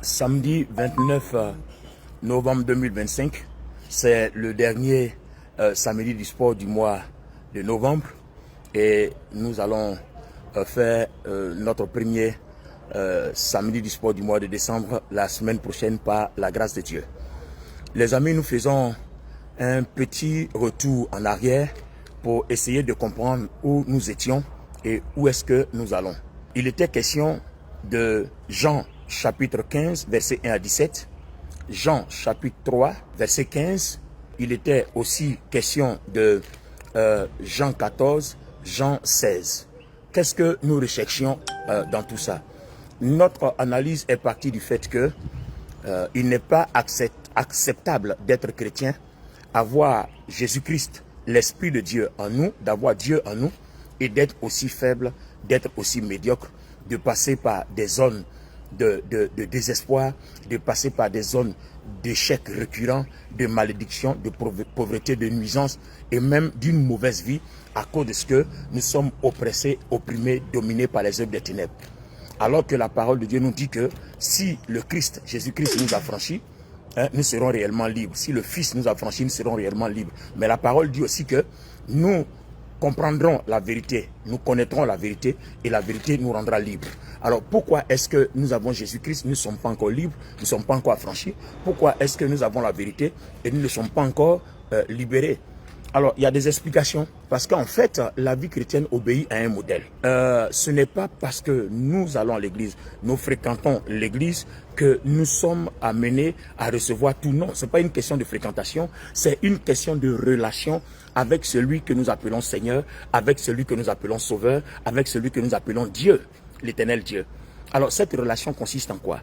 Samedi 29 novembre 2025, c'est le dernier samedi du sport du mois de novembre et nous allons faire notre premier samedi du sport du mois de décembre la semaine prochaine par la grâce de Dieu. Les amis, nous faisons un petit retour en arrière pour essayer de comprendre où nous étions et où est-ce que nous allons. Il était question de Jean chapitre 15, versets 1 à 17, Jean chapitre 3, verset 15. Il était aussi question de Jean 14, Jean 16. Qu'est-ce que nous recherchions dans tout ça? Notre analyse est partie du fait que il n'est pas acceptable d'être chrétien, avoir Jésus-Christ, l'Esprit de Dieu en nous, d'avoir Dieu en nous et d'être aussi faible, d'être aussi médiocre, de passer par des zones de désespoir, de passer par des zones d'échecs récurrents, de malédiction, de pauvreté, de nuisance et même d'une mauvaise vie à cause de ce que nous sommes oppressés, opprimés, dominés par les œuvres des ténèbres. Alors que la parole de Dieu nous dit que si le Christ, Jésus-Christ nous a franchis, nous serons réellement libres. Si le Fils nous a franchis, nous serons réellement libres. Mais la parole dit aussi que nous comprendrons la vérité, nous connaîtrons la vérité et la vérité nous rendra libres. Alors pourquoi est-ce que nous avons Jésus-Christ, nous ne sommes pas encore libres, nous ne sommes pas encore affranchis? Pourquoi est-ce que nous avons la vérité et nous ne sommes pas encore libérés? Alors il y a des explications, parce qu'en fait la vie chrétienne obéit à un modèle. Ce n'est pas parce que nous allons à l'église, nous fréquentons l'église que nous sommes amenés à recevoir tout. Non, ce n'est pas une question de fréquentation, c'est une question de relation avec celui que nous appelons Seigneur, avec celui que nous appelons Sauveur, avec celui que nous appelons Dieu, l'éternel Dieu. Alors cette relation consiste en quoi?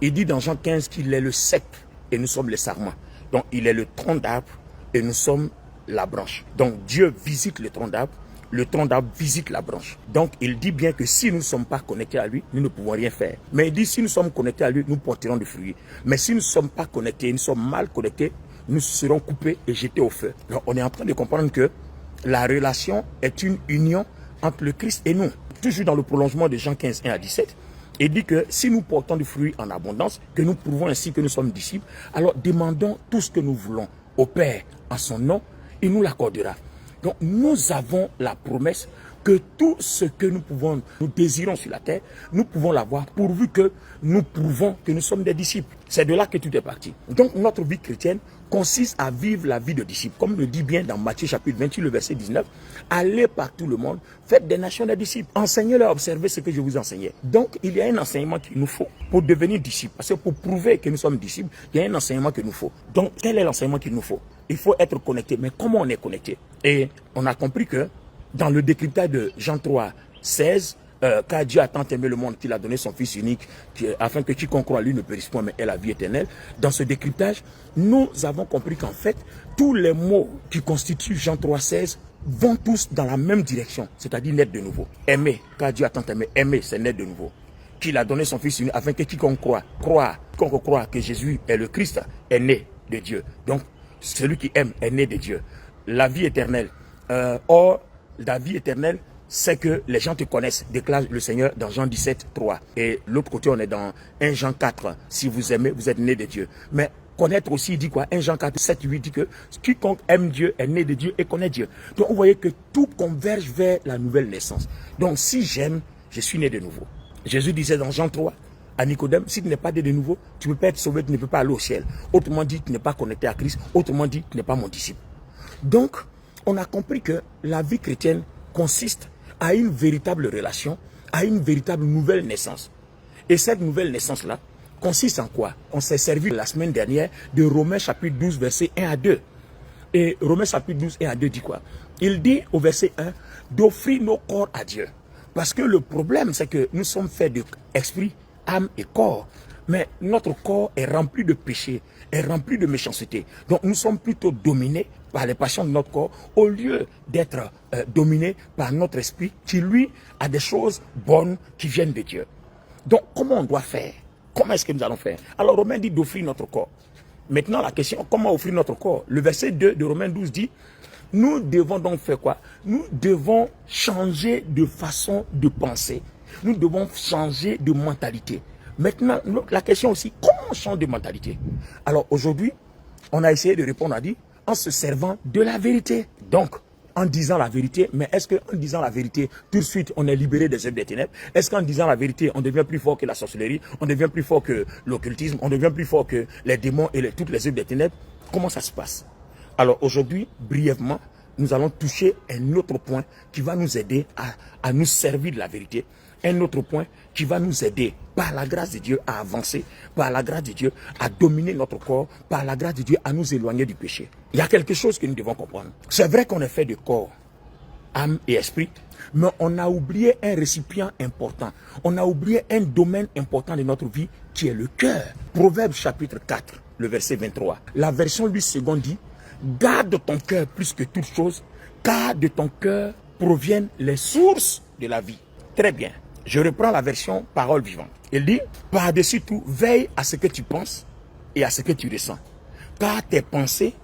Il dit dans Jean 15 qu'il est le cep et nous sommes les sarments. Donc il est le tronc d'arbre et nous sommes la branche. Donc Dieu visite le tronc d'arbre visite la branche. Donc il dit bien que si nous ne sommes pas connectés à lui, nous ne pouvons rien faire. Mais il dit si nous sommes connectés à lui, nous porterons du fruit. Mais si nous ne sommes pas connectés, nous sommes mal connectés, nous serons coupés et jetés au feu. Donc on est en train de comprendre que la relation est une union entre le Christ et nous. Toujours dans le prolongement de Jean 15, 1 à 17, il dit que si nous portons du fruit en abondance, que nous prouvons ainsi que nous sommes disciples, alors demandons tout ce que nous voulons au Père en son nom, il nous l'accordera. Donc nous avons la promesse que tout ce que nous désirons sur la terre, nous pouvons l'avoir pourvu que nous prouvons que nous sommes des disciples. C'est de là que tout est parti. Donc notre vie chrétienne consiste à vivre la vie de disciples. Comme le dit bien dans Matthieu chapitre 28, le verset 19, allez par tout le monde, faites des nations des disciples. Enseignez-leur à observer ce que je vous enseignais. Donc il y a un enseignement qu'il nous faut pour devenir disciples. Parce que pour prouver que nous sommes disciples, il y a un enseignement qu'il nous faut. Donc quel est l'enseignement qu'il nous faut? Il faut être connecté. Mais comment on est connecté? Et on a compris que dans le décryptage de Jean 3, 16, car Dieu a tant aimé le monde qu'il a donné son Fils unique, afin que quiconque croit en lui ne périsse point, mais ait la vie éternelle. Dans ce décryptage, nous avons compris qu'en fait, tous les mots qui constituent Jean 3, 16 vont tous dans la même direction, c'est-à-dire naître de nouveau. Aimer, car Dieu a tant aimé, aimer, c'est naître de nouveau. Qu'il a donné son Fils unique, afin que quiconque croit que Jésus est le Christ, est né de Dieu. Donc, celui qui aime est né de Dieu. La vie éternelle. Or, la vie éternelle, c'est que les gens te connaissent, déclare le Seigneur dans Jean 17, 3. Et l'autre côté, on est dans 1 Jean 4. Si vous aimez, vous êtes né de Dieu. Mais connaître aussi, il dit quoi? 1 Jean 4, 7, 8 dit que quiconque aime Dieu est né de Dieu et connaît Dieu. Donc, vous voyez que tout converge vers la nouvelle naissance. Donc, si j'aime, je suis né de nouveau. Jésus disait dans Jean 3, à Nicodème, si tu n'es pas né de nouveau, tu ne peux pas être sauvé, tu ne peux pas aller au ciel. Autrement dit, tu n'es pas connecté à Christ. Autrement dit, tu n'es pas mon disciple. Donc, on a compris que la vie chrétienne consiste à une véritable relation, à une véritable nouvelle naissance. Et cette nouvelle naissance-là consiste en quoi? On s'est servi la semaine dernière de Romains chapitre 12, verset 1 à 2. Et Romains chapitre 12, 1 à 2 dit quoi? Il dit au verset 1 d'offrir nos corps à Dieu. Parce que le problème, c'est que nous sommes faits d'esprit, âme et corps. Mais notre corps est rempli de péché, est rempli de méchanceté. Donc nous sommes plutôt dominés par les passions de notre corps au lieu d'être dominés par notre esprit qui lui a des choses bonnes qui viennent de Dieu. Donc comment on doit faire? Comment est-ce que nous allons faire? Alors Romains dit d'offrir notre corps. Maintenant la question, comment offrir notre corps? Le verset 2 de Romains 12 dit, nous devons donc faire quoi? Nous devons changer de façon de penser. Nous devons changer de mentalité. Maintenant, la question aussi, comment on change de mentalité? Alors aujourd'hui, on a essayé de répondre, on a dit, en se servant de la vérité. Donc, en disant la vérité, mais est-ce qu'en disant la vérité, tout de suite, on est libéré des œuvres des ténèbres? Est-ce qu'en disant la vérité, on devient plus fort que la sorcellerie, on devient plus fort que l'occultisme, on devient plus fort que les démons et toutes les œuvres des ténèbres? Comment ça se passe? Alors aujourd'hui, brièvement, nous allons toucher un autre point qui va nous aider à nous servir de la vérité. Un autre point qui va nous aider, par la grâce de Dieu, à avancer, par la grâce de Dieu, à dominer notre corps, par la grâce de Dieu, à nous éloigner du péché. Il y a quelque chose que nous devons comprendre. C'est vrai qu'on est fait de corps, âme et esprit, mais on a oublié un récipient important. On a oublié un domaine important de notre vie qui est le cœur. Proverbe chapitre 4, le verset 23. La version 8 secondes dit, garde ton cœur plus que toute chose, car de ton cœur proviennent les sources de la vie. Très bien. Je reprends la version parole vivante. Il dit, par-dessus tout, veille à ce que tu penses et à ce que tu ressens. Car tes pensées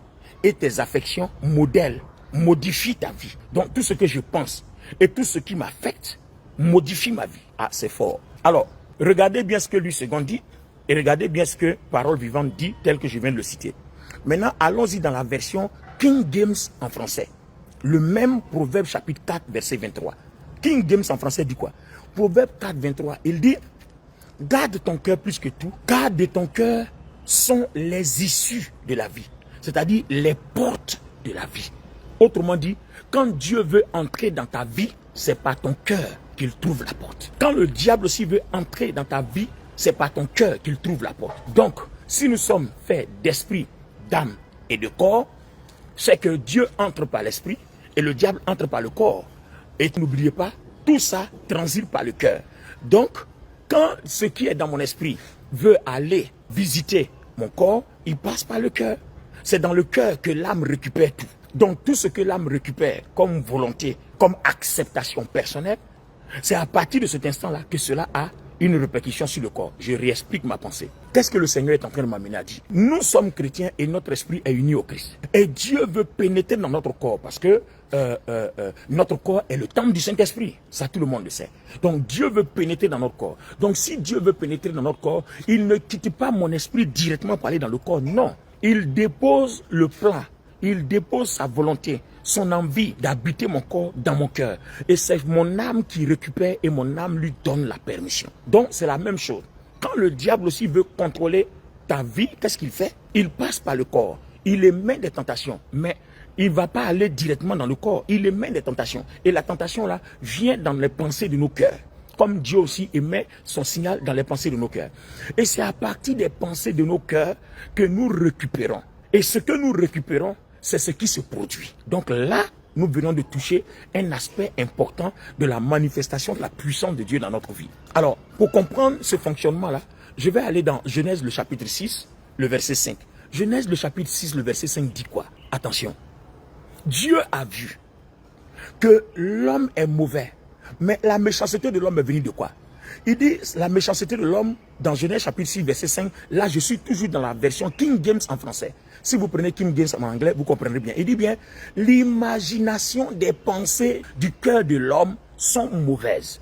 et tes affections modifient ta vie. Donc tout ce que je pense et tout ce qui m'affecte modifie ma vie. Ah, c'est fort. Alors, regardez bien ce que lui second dit et regardez bien ce que parole vivante dit tel que je viens de le citer. Maintenant, allons-y dans la version King James en français. Le même Proverbe chapitre 4, verset 23. King James en français dit quoi? Proverbe 4, 23, il dit, garde ton cœur plus que tout, car de ton cœur sont les issues de la vie, c'est-à-dire les portes de la vie. Autrement dit, quand Dieu veut entrer dans ta vie, c'est par ton cœur qu'il trouve la porte. Quand le diable aussi veut entrer dans ta vie, c'est par ton cœur qu'il trouve la porte. Donc, si nous sommes faits d'esprit, d'âme et de corps, c'est que Dieu entre par l'esprit et le diable entre par le corps. Et n'oubliez pas, tout ça transite par le cœur. Donc, quand ce qui est dans mon esprit veut aller visiter mon corps, il passe par le cœur. C'est dans le cœur que l'âme récupère tout. Donc, tout ce que l'âme récupère comme volonté, comme acceptation personnelle, c'est à partir de cet instant-là que cela a une répercussion sur le corps. Je réexplique ma pensée. Qu'est-ce que le Seigneur est en train de m'amener à dire? Nous sommes chrétiens et notre esprit est uni au Christ. Et Dieu veut pénétrer dans notre corps parce que notre corps est le temple du Saint-Esprit. Ça, tout le monde le sait. Donc, Dieu veut pénétrer dans notre corps. Donc, si Dieu veut pénétrer dans notre corps, il ne quitte pas mon esprit directement pour aller dans le corps. Non. Il dépose le plan. Il dépose sa volonté, son envie d'habiter mon corps dans mon cœur. Et c'est mon âme qui récupère et mon âme lui donne la permission. Donc, c'est la même chose. Quand le diable aussi veut contrôler ta vie, qu'est-ce qu'il fait? Il passe par le corps. Il émet des tentations. Mais il ne va pas aller directement dans le corps. Il émet des tentations. Et la tentation là vient dans les pensées de nos cœurs. Comme Dieu aussi émet son signal dans les pensées de nos cœurs. Et c'est à partir des pensées de nos cœurs que nous récupérons. Et ce que nous récupérons, c'est ce qui se produit. Donc là, nous venons de toucher un aspect important de la manifestation de la puissance de Dieu dans notre vie. Alors, pour comprendre ce fonctionnement-là, je vais aller dans Genèse le chapitre 6, le verset 5. Genèse le chapitre 6, le verset 5 dit quoi? Attention. Dieu a vu que l'homme est mauvais, mais la méchanceté de l'homme est venue de quoi? Il dit la méchanceté de l'homme dans Genèse chapitre 6 verset 5. Là je suis toujours dans la version King James en français. Si vous prenez King James en anglais, vous comprendrez bien. Il dit bien, l'imagination des pensées du cœur de l'homme sont mauvaises.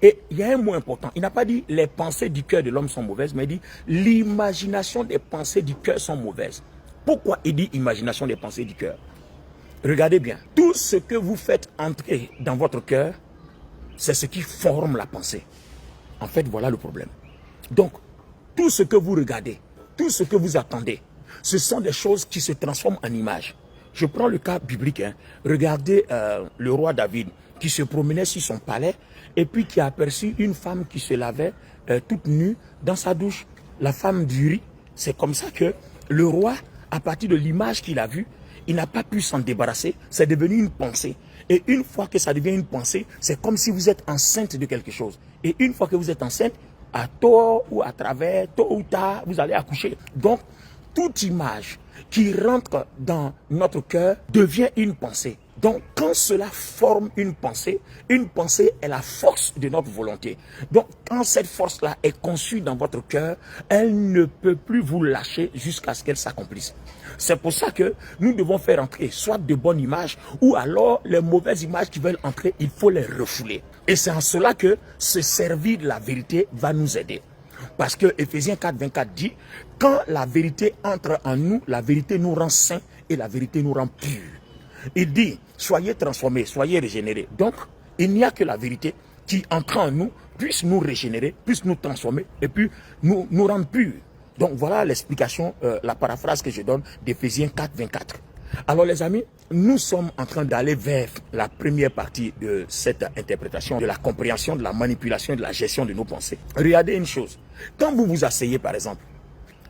Et il y a un mot important. Il n'a pas dit les pensées du cœur de l'homme sont mauvaises, mais il dit l'imagination des pensées du cœur sont mauvaises. Pourquoi il dit imagination des pensées du cœur? Regardez bien. Tout ce que vous faites entrer dans votre cœur, c'est ce qui forme la pensée. En fait, voilà le problème. Donc, tout ce que vous regardez, tout ce que vous attendez, ce sont des choses qui se transforment en images. Je prends le cas biblique. Regardez le roi David qui se promenait sur son palais et puis qui a aperçu une femme qui se lavait toute nue dans sa douche. La femme d'Uri, c'est comme ça que le roi, à partir de l'image qu'il a vue, il n'a pas pu s'en débarrasser. C'est devenu une pensée. Et une fois que ça devient une pensée, c'est comme si vous êtes enceinte de quelque chose. Et une fois que vous êtes enceinte, à tort ou à travers, tôt ou tard, vous allez accoucher. Donc, toute image qui rentre dans notre cœur devient une pensée. Donc, quand cela forme une pensée est la force de notre volonté. Donc, quand cette force-là est conçue dans votre cœur, elle ne peut plus vous lâcher jusqu'à ce qu'elle s'accomplisse. C'est pour ça que nous devons faire entrer soit de bonnes images ou alors les mauvaises images qui veulent entrer, il faut les refouler. Et c'est en cela que se servir de la vérité va nous aider. Parce que Éphésiens 4, 24 dit, quand la vérité entre en nous, la vérité nous rend saints et la vérité nous rend purs. Il dit, soyez transformés, soyez régénérés. Donc, il n'y a que la vérité qui entre en nous, puisse nous régénérer, puisse nous transformer et puis nous rendre purs. Donc voilà l'explication, la paraphrase que je donne d'Éphésiens 4, 24. Alors les amis, nous sommes en train d'aller vers la première partie de cette interprétation, de la compréhension, de la manipulation, de la gestion de nos pensées. Regardez une chose, quand vous vous asseyez par exemple,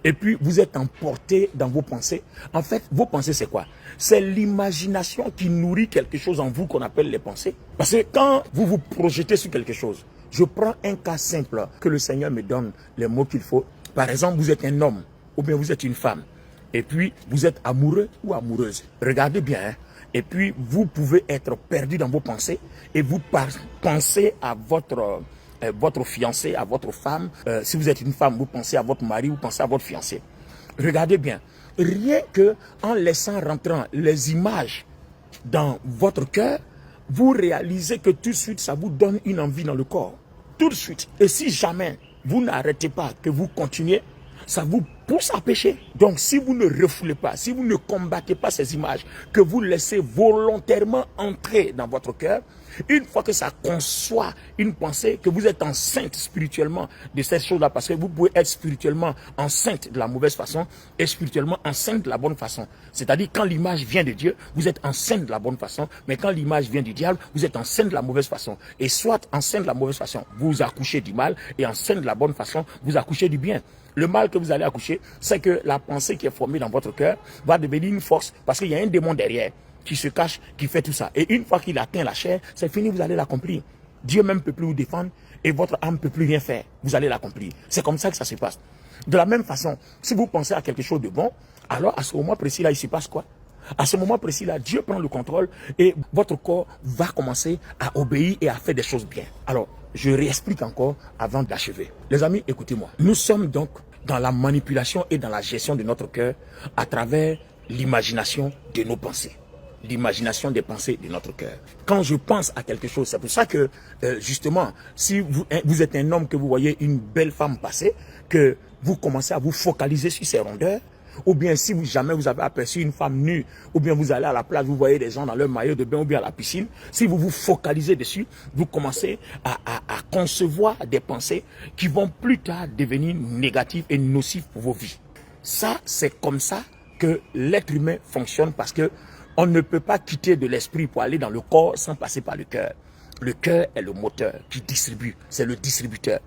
et puis vous êtes emporté dans vos pensées, en fait, vos pensées c'est quoi? C'est l'imagination qui nourrit quelque chose en vous qu'on appelle les pensées. Parce que quand vous vous projetez sur quelque chose, je prends un cas simple, que le Seigneur me donne les mots qu'il faut. Par exemple, vous êtes un homme ou bien vous êtes une femme et puis vous êtes amoureux ou amoureuse. Regardez bien, hein? Et puis vous pouvez être perdu dans vos pensées et vous pensez à votre fiancé, à votre femme. Si vous êtes une femme, vous pensez à votre mari, vous pensez à votre fiancé. Regardez bien, rien que en laissant rentrer les images dans votre cœur, vous réalisez que tout de suite, ça vous donne une envie dans le corps. Tout de suite. Et si jamais vous n'arrêtez pas, que vous continuez, ça vous pousse à pécher. Donc si vous ne refoulez pas, si vous ne combattez pas ces images, que vous laissez volontairement entrer dans votre cœur, une fois que ça conçoit une pensée, que vous êtes enceinte spirituellement de cette chose-là, parce que vous pouvez être spirituellement enceinte de la mauvaise façon et spirituellement enceinte de la bonne façon. C'est-à-dire quand l'image vient de Dieu, vous êtes enceinte de la bonne façon, mais quand l'image vient du diable, vous êtes enceinte de la mauvaise façon. Et soit enceinte de la mauvaise façon, vous accouchez du mal, et enceinte de la bonne façon, vous accouchez du bien. Le mal que vous allez accoucher, c'est que la pensée qui est formée dans votre cœur va devenir une force, parce qu'il y a un démon derrière qui se cache, qui fait tout ça. Et une fois qu'il atteint la chair, c'est fini, vous allez l'accomplir. Dieu même ne peut plus vous défendre et votre âme ne peut plus rien faire. Vous allez l'accomplir. C'est comme ça que ça se passe. De la même façon, si vous pensez à quelque chose de bon, alors à ce moment précis-là, il se passe quoi? À ce moment précis-là, Dieu prend le contrôle et votre corps va commencer à obéir et à faire des choses bien. Alors, je réexplique encore avant d'achever. Les amis, écoutez-moi. Nous sommes donc dans la manipulation et dans la gestion de notre cœur à travers l'imagination de nos pensées. L'imagination des pensées de notre cœur. Quand je pense à quelque chose, c'est pour ça que justement, si vous êtes un homme que vous voyez une belle femme passer, que vous commencez à vous focaliser sur ses rondeurs, ou bien si jamais vous avez aperçu une femme nue, ou bien vous allez à la plage, vous voyez des gens dans leur maillot de bain ou bien à la piscine, si vous vous focalisez dessus, vous commencez à concevoir des pensées qui vont plus tard devenir négatives et nocives pour vos vies. Ça, c'est comme ça que l'être humain fonctionne, parce que on ne peut pas quitter de l'esprit pour aller dans le corps sans passer par le cœur. Le cœur est le moteur qui distribue, c'est le distributeur.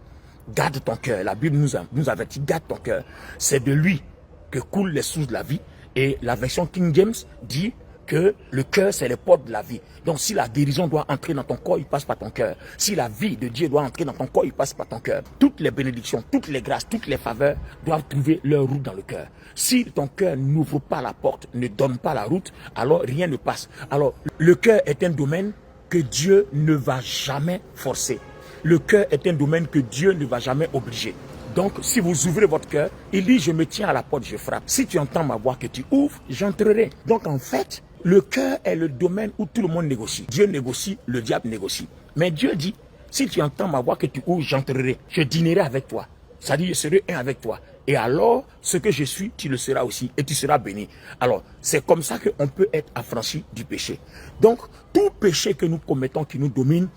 Garde ton cœur, la Bible nous avertit, garde ton cœur. C'est de lui que coulent les sources de la vie. Et la version King James dit que le cœur, c'est les portes de la vie. Donc si la guérison doit entrer dans ton corps, il passe par ton cœur. Si la vie de Dieu doit entrer dans ton corps, il passe par ton cœur. Toutes les bénédictions, toutes les grâces, toutes les faveurs doivent trouver leur route dans le cœur. Si ton cœur n'ouvre pas la porte, ne donne pas la route, alors rien ne passe. Alors le cœur est un domaine que Dieu ne va jamais forcer. Le cœur est un domaine que Dieu ne va jamais obliger. Donc, si vous ouvrez votre cœur, il dit, je me tiens à la porte, je frappe. Si tu entends ma voix que tu ouvres, j'entrerai. Donc, en fait, le cœur est le domaine où tout le monde négocie. Dieu négocie, le diable négocie. Mais Dieu dit, si tu entends ma voix que tu ouvres, j'entrerai. Je dînerai avec toi. C'est-à-dire, je serai un avec toi. Et alors, ce que je suis, tu le seras aussi. Et tu seras béni. Alors, c'est comme ça qu'on peut être affranchi du péché. Donc, tout péché que nous commettons, qui nous domine,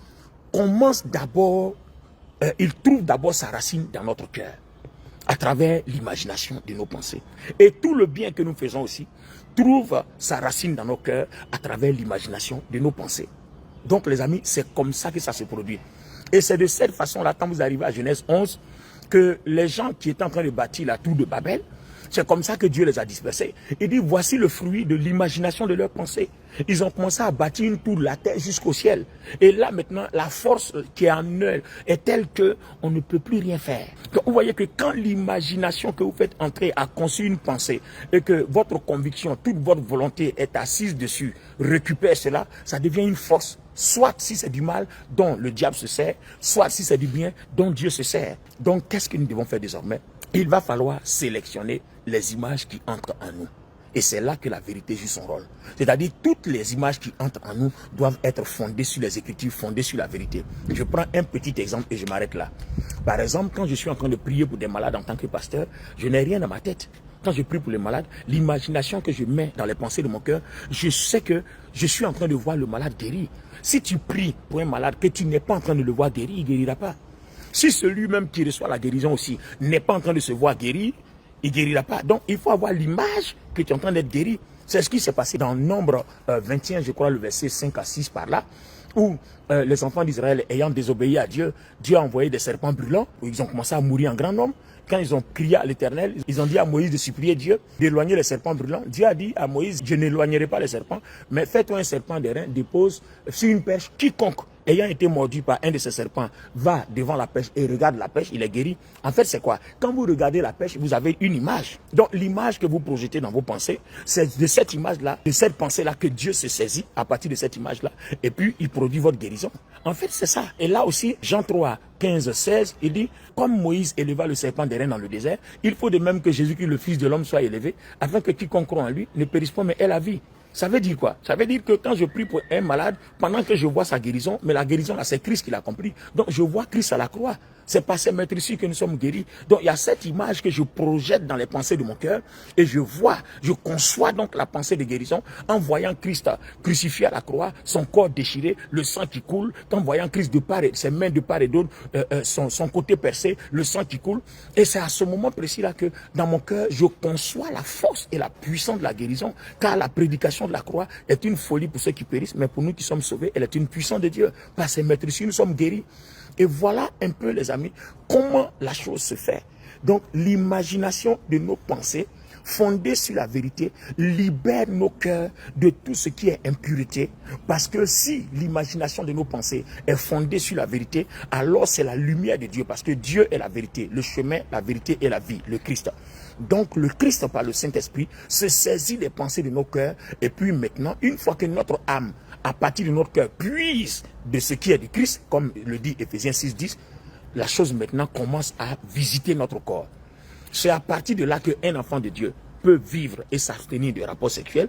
commence d'abord, il trouve d'abord sa racine dans notre cœur, à travers l'imagination de nos pensées. Et tout le bien que nous faisons aussi trouve sa racine dans nos cœurs à travers l'imagination de nos pensées. Donc les amis, c'est comme ça que ça se produit. Et c'est de cette façon-là, quand vous arrivez à Genèse 11, que les gens qui étaient en train de bâtir la tour de Babel, c'est comme ça que Dieu les a dispersés. Il dit, voici le fruit de l'imagination de leurs pensées. Ils ont commencé à bâtir une tour de la terre jusqu'au ciel. Et là maintenant, la force qui est en eux est telle qu'on ne peut plus rien faire. Donc, vous voyez que quand l'imagination que vous faites entrer a conçu une pensée et que votre conviction, toute votre volonté est assise dessus, récupère cela, ça devient une force. Soit si c'est du mal dont le diable se sert, soit si c'est du bien dont Dieu se sert. Donc qu'est-ce que nous devons faire désormais? Il va falloir sélectionner les images qui entrent en nous. Et c'est là que la vérité joue son rôle. C'est-à-dire toutes les images qui entrent en nous doivent être fondées sur les Écritures, fondées sur la vérité. Je prends un petit exemple et je m'arrête là. Par exemple, quand je suis en train de prier pour des malades en tant que pasteur, je n'ai rien dans ma tête. Quand je prie pour les malades, l'imagination que je mets dans les pensées de mon cœur, je sais que je suis en train de voir le malade guéri. Si tu pries pour un malade que tu n'es pas en train de le voir guéri, il ne guérira pas. Si celui-même qui reçoit la guérison aussi n'est pas en train de se voir guéri, il ne guérira pas. Donc, il faut avoir l'image que tu es en train d'être guéri. C'est ce qui s'est passé dans Nombre 21, je crois, le verset 5 à 6 par là, où les enfants d'Israël, ayant désobéi à Dieu, Dieu a envoyé des serpents brûlants, où ils ont commencé à mourir en grand nombre. Quand ils ont crié à l'Éternel, ils ont dit à Moïse de supplier Dieu d'éloigner les serpents brûlants. Dieu a dit à Moïse, je n'éloignerai pas les serpents, mais fais-toi un serpent d'airain, dépose sur une perche. Quiconque, ayant été mordu par un de ces serpents, va devant la pêche et regarde la pêche, il est guéri. En fait, c'est quoi? Quand vous regardez la pêche, vous avez une image. Donc, l'image que vous projetez dans vos pensées, c'est de cette image-là, de cette pensée-là que Dieu se saisit à partir de cette image-là. Et puis, il produit votre guérison. En fait, c'est ça. Et là aussi, Jean 3, 15, 16, il dit, comme Moïse éleva le serpent d'airain dans le désert, il faut de même que Jésus-Christ, le Fils de l'homme, soit élevé, afin que quiconque croit en lui ne périsse pas, mais ait la vie. Ça veut dire quoi? Ça veut dire que quand je prie pour un malade, pendant que je vois sa guérison, mais la guérison là, c'est Christ qui l'a compris. Donc je vois Christ à la croix. C'est par ces maîtres ici que nous sommes guéris. Donc il y a cette image que je projette dans les pensées de mon cœur et je vois, je conçois donc la pensée de guérison en voyant Christ crucifié à la croix, son corps déchiré, le sang qui coule, en voyant Christ de part et ses mains de part et d'autre, son côté percé, le sang qui coule. Et c'est à ce moment précis là que dans mon cœur, je conçois la force et la puissance de la guérison, car la prédication de la croix est une folie pour ceux qui périssent, mais pour nous qui sommes sauvés, elle est une puissance de Dieu. Par ces maîtres ici, nous sommes guéris. Et voilà un peu, les amis, comment la chose se fait. Donc, l'imagination de nos pensées, fondée sur la vérité, libère nos cœurs de tout ce qui est impureté. Parce que si l'imagination de nos pensées est fondée sur la vérité, alors c'est la lumière de Dieu. Parce que Dieu est la vérité, le chemin, la vérité et la vie, le Christ. Donc, le Christ, par le Saint-Esprit, se saisit des pensées de nos cœurs. Et puis maintenant, une fois que notre âme, à partir de notre cœur, puise de ce qui est du Christ, comme le dit Ephésiens 6:10, la chose maintenant commence à visiter notre corps. C'est à partir de là qu'un enfant de Dieu peut vivre et s'abstenir de rapports sexuels.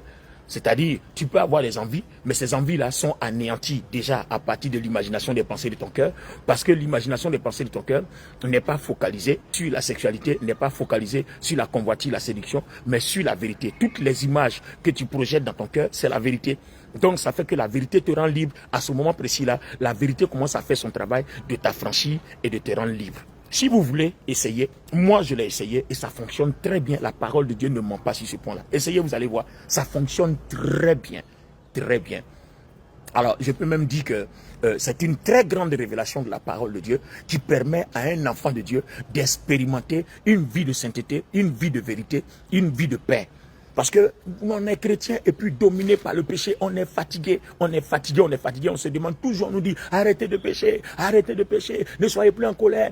C'est-à-dire, tu peux avoir des envies, mais ces envies-là sont anéanties déjà à partir de l'imagination des pensées de ton cœur, parce que l'imagination des pensées de ton cœur n'est pas focalisée sur la sexualité, n'est pas focalisée sur la convoitise, la séduction, mais sur la vérité. Toutes les images que tu projettes dans ton cœur, c'est la vérité. Donc, ça fait que la vérité te rend libre. À ce moment précis-là, la vérité commence à faire son travail de t'affranchir et de te rendre libre. Si vous voulez essayer, moi je l'ai essayé et ça fonctionne très bien. La parole de Dieu ne ment pas sur ce point-là. Essayez, vous allez voir, ça fonctionne très bien, très bien. Alors, je peux même dire que c'est une très grande révélation de la parole de Dieu qui permet à un enfant de Dieu d'expérimenter une vie de sainteté, une vie de vérité, une vie de paix. Parce que on est chrétien et puis dominé par le péché, on est fatigué, on se demande toujours, on nous dit arrêtez de pécher, ne soyez plus en colère,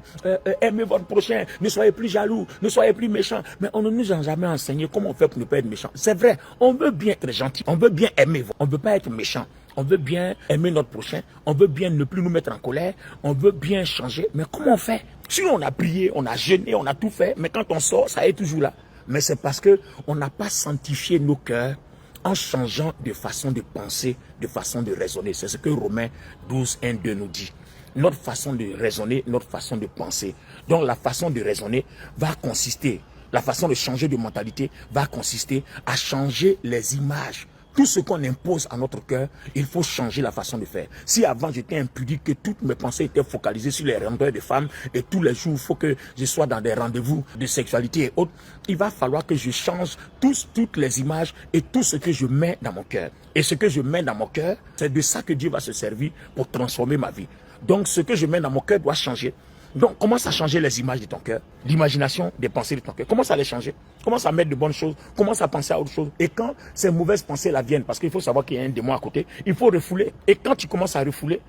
aimez votre prochain, ne soyez plus jaloux, ne soyez plus méchants. Mais on ne nous a jamais enseigné comment on fait pour ne pas être méchant. C'est vrai, on veut bien être gentil, on veut bien aimer, on ne veut pas être méchant. On veut bien aimer notre prochain, on veut bien ne plus nous mettre en colère, on veut bien changer. Mais comment on fait? Si on a prié, on a jeûné, on a tout fait, mais quand on sort, ça est toujours là. Mais c'est parce qu'on n'a pas sanctifié nos cœurs en changeant de façon de penser, de façon de raisonner. C'est ce que Romains 12, 1, 2 nous dit. Notre façon de raisonner, notre façon de penser. Donc la façon de raisonner va consister, la façon de changer de mentalité va consister à changer les images. Tout ce qu'on impose à notre cœur, il faut changer la façon de faire. Si avant j'étais impudique, que toutes mes pensées étaient focalisées sur les rondeurs de femmes et tous les jours il faut que je sois dans des rendez-vous de sexualité et autres, il va falloir que je change toutes les images et tout ce que je mets dans mon cœur. Et ce que je mets dans mon cœur, c'est de ça que Dieu va se servir pour transformer ma vie. Donc ce que je mets dans mon cœur doit changer. Donc, commence à changer les images de ton cœur, l'imagination des pensées de ton cœur. Commence à les changer. Commence à mettre de bonnes choses. Commence à penser à autre chose. Et quand ces mauvaises pensées-là viennent, parce qu'il faut savoir qu'il y a un démon à côté, il faut refouler. Et quand tu commences à refouler,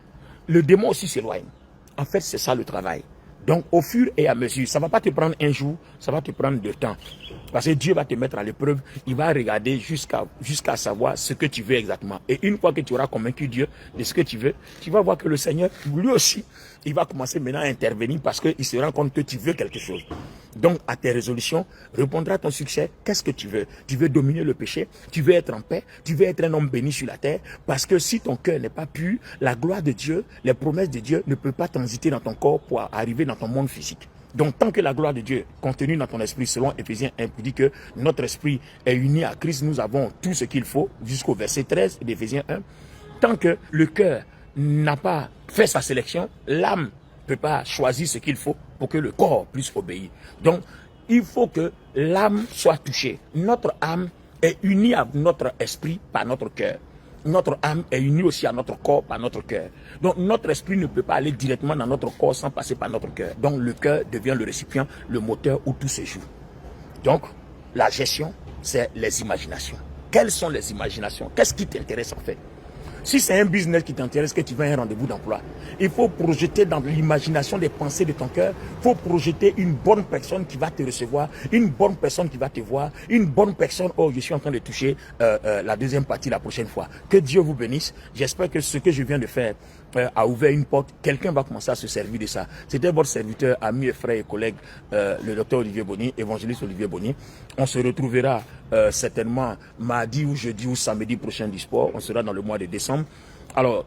le démon aussi s'éloigne. En fait, c'est ça le travail. Donc, au fur et à mesure, ça ne va pas te prendre un jour, ça va te prendre du temps. Parce que Dieu va te mettre à l'épreuve, il va regarder jusqu'à savoir ce que tu veux exactement. Et une fois que tu auras convaincu Dieu de ce que tu veux, tu vas voir que le Seigneur, lui aussi, il va commencer maintenant à intervenir parce qu'il se rend compte que tu veux quelque chose. Donc, à tes résolutions, répondra ton succès. Qu'est-ce que tu veux? Tu veux dominer le péché? Tu veux être en paix? Tu veux être un homme béni sur la terre? Parce que si ton cœur n'est pas pur, la gloire de Dieu, les promesses de Dieu ne peuvent pas transiter dans ton corps pour arriver dans dans ton monde physique. Donc, tant que la gloire de Dieu contenue dans ton esprit, selon Éphésiens 1, dit que notre esprit est uni à Christ, nous avons tout ce qu'il faut, jusqu'au verset 13 d'Éphésiens 1. Tant que le cœur n'a pas fait sa sélection, l'âme ne peut pas choisir ce qu'il faut pour que le corps puisse obéir. Donc, il faut que l'âme soit touchée. Notre âme est unie à notre esprit par notre cœur. Notre âme est unie aussi à notre corps par notre cœur. Donc notre esprit ne peut pas aller directement dans notre corps sans passer par notre cœur. Donc le cœur devient le récipient, le moteur où tout se joue. Donc la gestion, c'est les imaginations. Quelles sont les imaginations? Qu'est-ce qui t'intéresse en fait? Si c'est un business qui t'intéresse, que tu vas à un rendez-vous d'emploi, il faut projeter dans l'imagination des pensées de ton cœur, il faut projeter une bonne personne qui va te recevoir, une bonne personne qui va te voir, une bonne personne. Oh, je suis en train de toucher la deuxième partie la prochaine fois. Que Dieu vous bénisse. J'espère que ce que je viens de faire a ouvert une porte. Quelqu'un va commencer à se servir de ça. C'était votre serviteur, ami et frère et collègue, le docteur Olivier Bonny, évangéliste Olivier Bonny. On se retrouvera certainement mardi ou jeudi ou samedi prochain du sport. On sera dans le mois de décembre. Alors,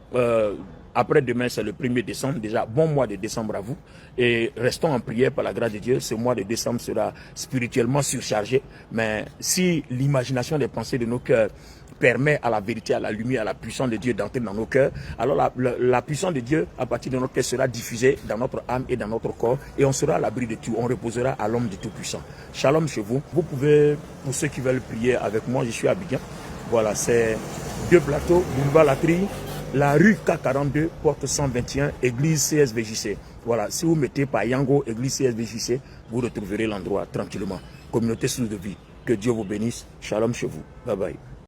après-demain, c'est le 1er décembre. Déjà, bon mois de décembre à vous. Et restons en prière par la grâce de Dieu. Ce mois de décembre sera spirituellement surchargé. Mais si l'imagination des pensées de nos cœurs permet à la vérité, à la lumière, à la puissance de Dieu d'entrer dans nos cœurs, alors la puissance de Dieu, à partir de notre cœur, sera diffusée dans notre âme et dans notre corps. Et on sera à l'abri de tout. On reposera à l'homme du Tout-Puissant. Shalom chez vous. Vous pouvez, pour ceux qui veulent prier avec moi, je suis à Abidjan. Voilà, c'est 2 plateaux, boulevard Latrie, la rue K42, porte 121, église CSVJC. Voilà, si vous mettez par Yango, église CSVJC, vous retrouverez l'endroit tranquillement. Communauté source de vie. Que Dieu vous bénisse. Shalom chez vous. Bye bye.